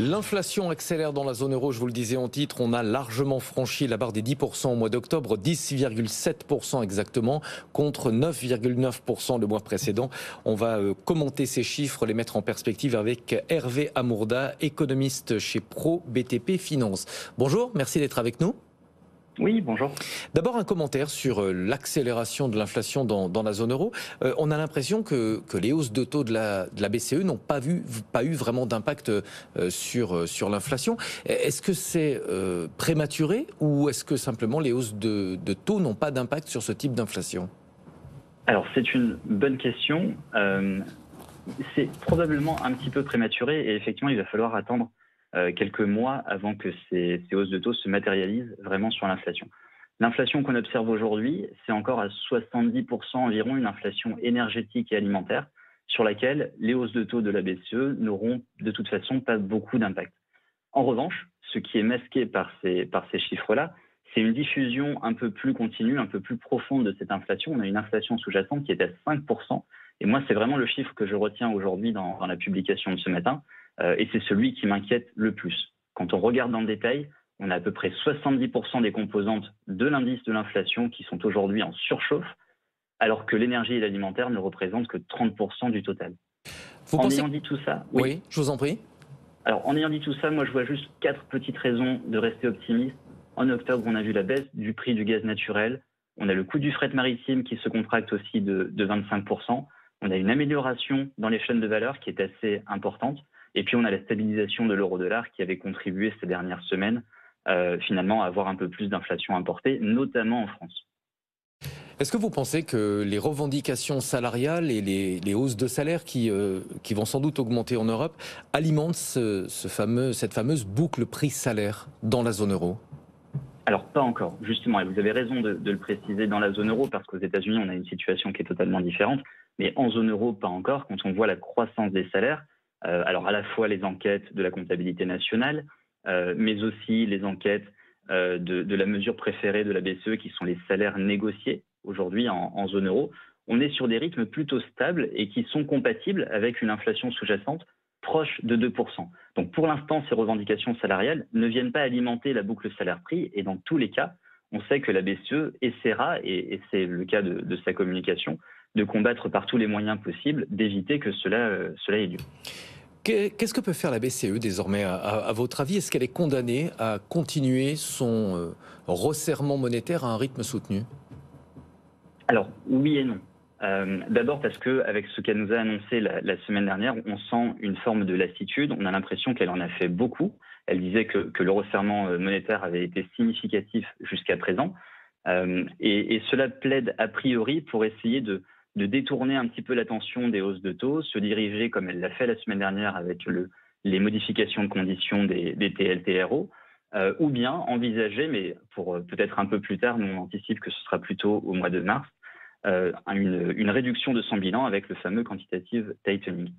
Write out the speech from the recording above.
L'inflation accélère dans la zone euro, je vous le disais en titre, on a largement franchi la barre des 10% au mois d'octobre, 10,7% exactement, contre 9,9% le mois précédent. On va commenter ces chiffres, les mettre en perspective avec Hervé Amourda, économiste chez Pro BTP Finance. Bonjour, merci d'être avec nous. Oui, bonjour. D'abord un commentaire sur l'accélération de l'inflation dans la zone euro. On a l'impression que les hausses de taux de la BCE n'ont pas eu vraiment d'impact sur l'inflation. Est-ce que c'est prématuré ou est-ce que simplement les hausses de taux n'ont pas d'impact sur ce type d'inflation ? Alors, c'est une bonne question. C'est probablement un petit peu prématuré et effectivement, il va falloir attendre quelques mois avant que ces hausses de taux se matérialisent vraiment sur l'inflation. L'inflation qu'on observe aujourd'hui, c'est encore à 70% environ une inflation énergétique et alimentaire sur laquelle les hausses de taux de la BCE n'auront de toute façon pas beaucoup d'impact. En revanche, ce qui est masqué par ces chiffres-là, c'est une diffusion un peu plus continue, un peu plus profonde de cette inflation. On a une inflation sous-jacente qui est à 5%. Et moi, c'est vraiment le chiffre que je retiens aujourd'hui dans la publication de ce matin. Et c'est celui qui m'inquiète le plus. Quand on regarde dans le détail, on a à peu près 70% des composantes de l'indice de l'inflation qui sont aujourd'hui en surchauffe, alors que l'énergie et l'alimentaire ne représentent que 30% du total. Vous En pensez... ayant dit tout ça, Oui, je vous en prie. Alors, en ayant dit tout ça, moi, je vois juste 4 petites raisons de rester optimiste. En octobre, on a vu la baisse du prix du gaz naturel. On a le coût du fret maritime qui se contracte aussi de 25%. On a une amélioration dans les chaînes de valeur qui est assez importante. Et puis, on a la stabilisation de l'euro-dollar qui avait contribué ces dernières semaines, finalement, à avoir un peu plus d'inflation importée, notamment en France. Est-ce que vous pensez que les revendications salariales et les hausses de salaire qui vont sans doute augmenter en Europe alimentent cette fameuse boucle prix-salaire dans la zone euro ? Alors, pas encore, justement, et vous avez raison de le préciser dans la zone euro, parce qu'aux États-Unis, on a une situation qui est totalement différente, mais en zone euro, pas encore, quand on voit la croissance des salaires, alors à la fois les enquêtes de la comptabilité nationale, mais aussi les enquêtes de la mesure préférée de la BCE, qui sont les salaires négociés aujourd'hui en zone euro, on est sur des rythmes plutôt stables et qui sont compatibles avec une inflation sous-jacente proche de 2%. Donc pour l'instant, ces revendications salariales ne viennent pas alimenter la boucle salaire-prix et dans tous les cas, on sait que la BCE essaiera, et c'est le cas de sa communication, de combattre par tous les moyens possibles, d'éviter que cela ait lieu. Qu'est-ce que peut faire la BCE désormais à votre avis ? Est-ce qu'elle est condamnée à continuer son resserrement monétaire à un rythme soutenu ? Alors, oui et non. D'abord parce qu'avec ce qu'elle nous a annoncé la semaine dernière, on sent une forme de lassitude. On a l'impression qu'elle en a fait beaucoup. Elle disait que le resserrement monétaire avait été significatif jusqu'à présent. Et cela plaide a priori pour essayer de détourner un petit peu l'attention des hausses de taux, se diriger, comme elle l'a fait la semaine dernière avec les modifications de conditions des TLTRO, ou bien envisager, mais pour peut-être un peu plus tard, nous on anticipe que ce sera plutôt au mois de mars, une réduction de son bilan avec le fameux quantitative tightening.